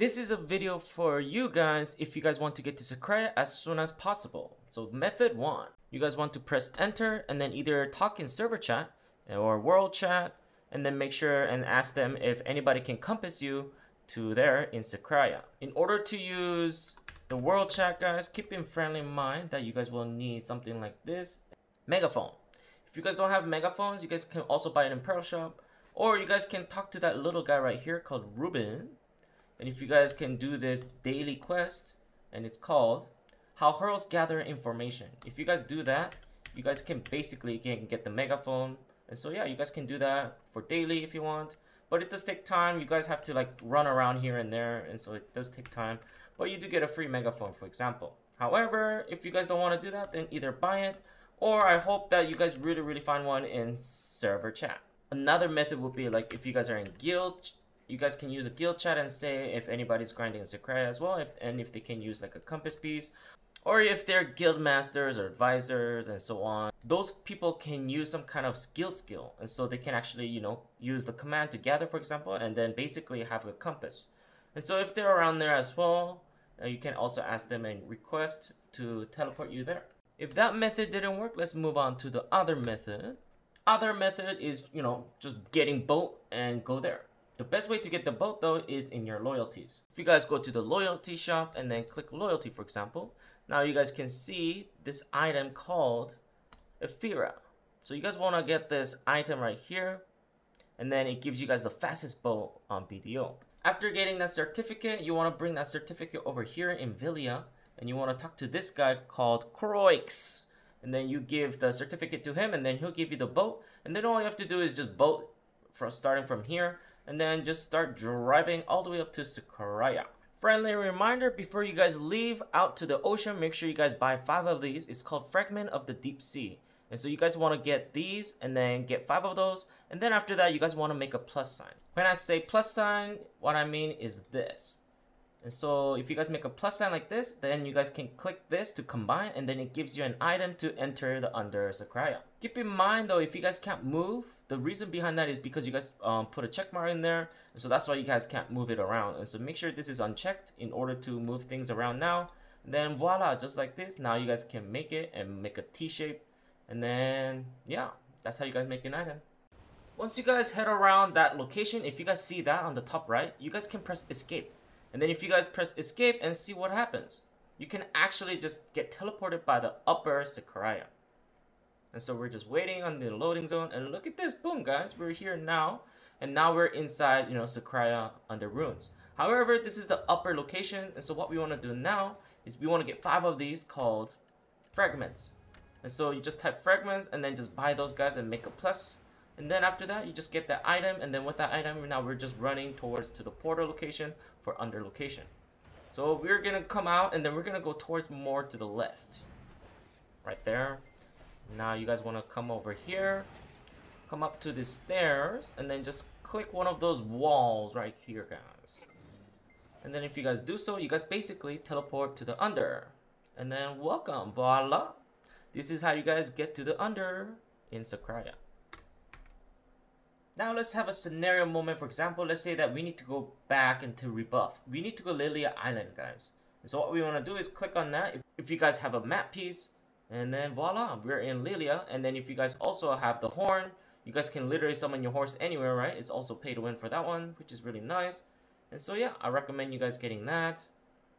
This is a video for you guys if you guys want to get to Sycraia as soon as possible. So method 1, you guys want to press enter and then either talk in server chat or world chat and then make sure and ask them if anybody can compass you to there in Sycraia. In order to use the world chat, guys, keep in friendly mind that you guys will need something like this. Megaphone. If you guys don't have megaphones, you guys can also buy it in Pearl Shop, or you guys can talk to that little guy right here called Ruben. And if you guys can do this daily quest, and it's called How Hurls Gather Information. If you guys do that, you guys can basically get the megaphone. And so yeah, you guys can do that for daily if you want. But it does take time. You guys have to like run around here and there, and so it does take time. But you do get a free megaphone, for example. However, if you guys don't want to do that, then either buy it, or I hope that you guys really find one in server chat. Another method would be like if you guys are in guild, you guys can use a guild chat and say if anybody's grinding in Sycraia as well, if they can use like a compass piece, or if they're guild masters or advisors and so on. Those people can use some kind of skill, and so they can actually, you know, use the command to gather, for example, and then basically have a compass. And so if they're around there as well, you can also ask them and request to teleport you there. If that method didn't work, let's move on to the other method. Other method is, you know, just getting boat and go there. The best way to get the boat though is in your loyalties. If you guys go to the loyalty shop and then click loyalty, for example, now you guys can see this item called Ephira. So you guys want to get this item right here, and then it gives you guys the fastest boat on BDO. After getting that certificate, you want to bring that certificate over here in Villia, and you want to talk to this guy called Croix. And then you give the certificate to him, and then he'll give you the boat. And then all you have to do is just boat starting from here, and then just start driving all the way up to Sycraia. Friendly reminder, before you guys leave out to the ocean, make sure you guys buy 5 of these. It's called Fragment of the Deep Sea. And so you guys want to get these and then get 5 of those. And then after that, you guys want to make a plus sign. When I say plus sign, what I mean is this. And so if you guys make a plus sign like this, then you guys can click this to combine, and then it gives you an item to enter the under Sycraia. Keep in mind though, if you guys can't move, the reason behind that is because you guys put a check mark in there, and so that's why you guys can't move it around. And so make sure this is unchecked in order to move things around now. And then voila, just like this, now you guys can make it and make a T shape. And then yeah, that's how you guys make an item. Once you guys head around that location, if you guys see that on the top right, you guys can press escape. And then if you guys press escape and see what happens, you can actually just get teleported by the upper Sycraia. And so we're just waiting on the loading zone, and look at this, boom guys, we're here now, and now we're inside, you know, Sycraia under ruins. However, this is the upper location, and so what we want to do now is we want to get 5 of these called fragments. And so you just type fragments and then just buy those guys and make a plus. And then after that, you just get that item, and then with that item, now we're just running towards to the portal location for under location. So we're gonna come out, and then we're gonna go towards more to the left. Right there. Now you guys wanna come over here, come up to the stairs, and then just click one of those walls right here, guys. And then if you guys do so, you guys basically teleport to the under. And then welcome, voila. This is how you guys get to the under in Sycraia. Now let's have a scenario moment. For example, let's say that we need to go back into rebuff. We need to go Lilia Island, guys. And so what we want to do is click on that. If you guys have a map piece, and then voila, we're in Lilia. And then if you guys also have the horn, you guys can literally summon your horse anywhere, right? It's also pay to win for that one, which is really nice. And so yeah, I recommend you guys getting that.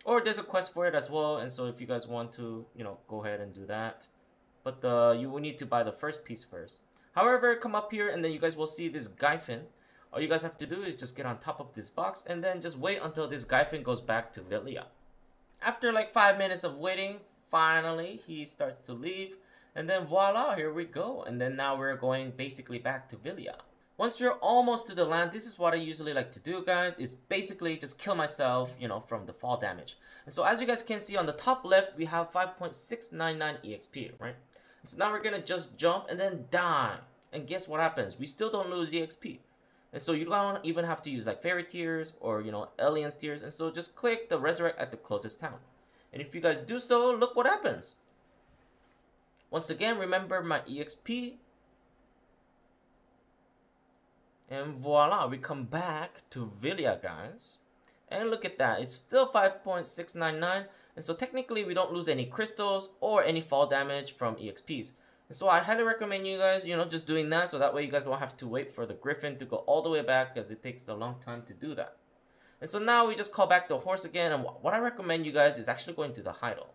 Or there's a quest for it as well. And so if you guys want to, you know, go ahead and do that. But you will need to buy the first piece first. However, come up here and then you guys will see this Gyphon. All you guys have to do is just get on top of this box and then just wait until this Gyphon goes back to Villia. After like 5 minutes of waiting, finally he starts to leave, and then voila, here we go. And then now we're going basically back to Villia. Once you're almost to the land, this is what I usually like to do, guys, is basically just kill myself, you know, from the fall damage. And so as you guys can see on the top left, we have 5.699 EXP, right? So now we're gonna just jump and then die. And guess what happens? We still don't lose EXP. And so you don't even have to use like fairy tears or, you know, aliens tears. And so just click the resurrect at the closest town. And if you guys do so, look what happens. Once again, remember my EXP. And voila, we come back to Villia, guys. And look at that, it's still 5.699. And so technically we don't lose any crystals or any fall damage from EXPs. And so I highly recommend you guys, just doing that, so that way you guys won't have to wait for the Griffin to go all the way back, because it takes a long time to do that. And so now we just call back the horse again, and what I recommend you guys is actually going to the Heidel.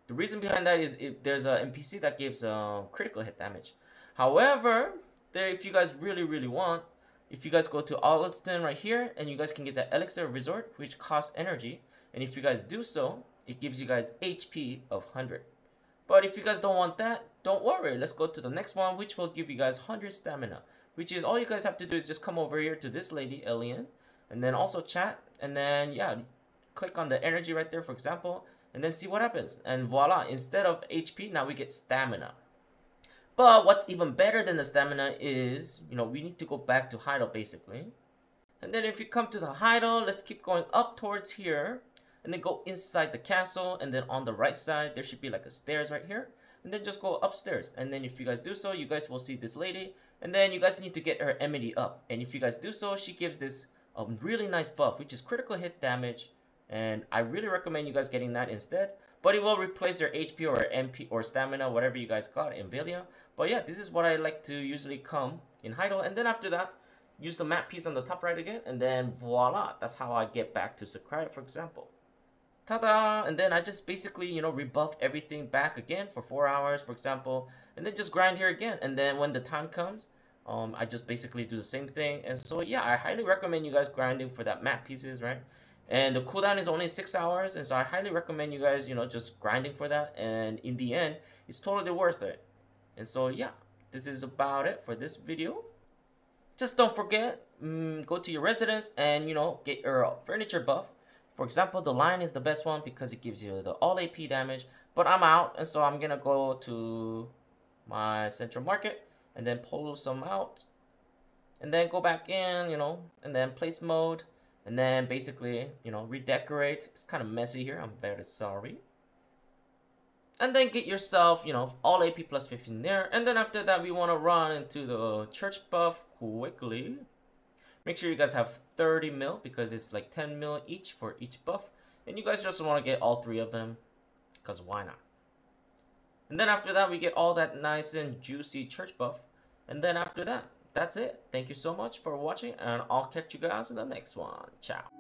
The reason behind that is if there's an NPC that gives critical hit damage. However, if you guys really want, if you guys go to Alliston right here, and you guys can get that Elixir of Resort, which costs energy, and if you guys do so, it gives you guys HP of 100. But if you guys don't want that, don't worry. Let's go to the next one, which will give you guys 100 stamina. Which is all you guys have to do is just come over here to this lady, Alien, and then also chat, and then yeah, click on the energy right there, for example, and then see what happens. And voila, instead of HP, now we get stamina. But what's even better than the stamina is, we need to go back to Heidel basically. And then if you come to the Heidel, let's keep going up towards here. And then go inside the castle, and then on the right side there should be like a stairs right here, and then just go upstairs. And then if you guys do so, you guys will see this lady, and then you guys need to get her enmity up. And if you guys do so, she gives this really nice buff, which is critical hit damage, and I really recommend you guys getting that instead. But it will replace your HP or MP or stamina, whatever you guys got in Velia. But yeah, this is what I like to usually come in Heidel, and then after that use the map piece on the top right again, and then voila, that's how I get back to Sycraia, for example. Ta-da! And then I just basically, rebuff everything back again for 4 hours, for example. And then just grind here again. And then when the time comes, I just basically do the same thing. And so, yeah, I highly recommend you guys grinding for that map pieces, right? And the cooldown is only 6 hours. And so I highly recommend you guys, just grinding for that. And in the end, it's totally worth it. And so, yeah, this is about it for this video. Just don't forget, go to your residence and, get your furniture buff. For example, the lion is the best one because it gives you the all AP damage. But I'm out, and so I'm gonna go to my central market and then pull some out, and then go back in, and then place mode, and then basically, redecorate. It's kind of messy here. I'm very sorry. And then get yourself, all AP plus 15 there. And then after that, we want to run into the church buff quickly. Make sure you guys have 30 mil because it's like 10 mil each for each buff. And you guys just want to get all 3 of them because why not? And then after that, we get all that nice and juicy church buff. And then after that, that's it. Thank you so much for watching, and I'll catch you guys in the next one. Ciao.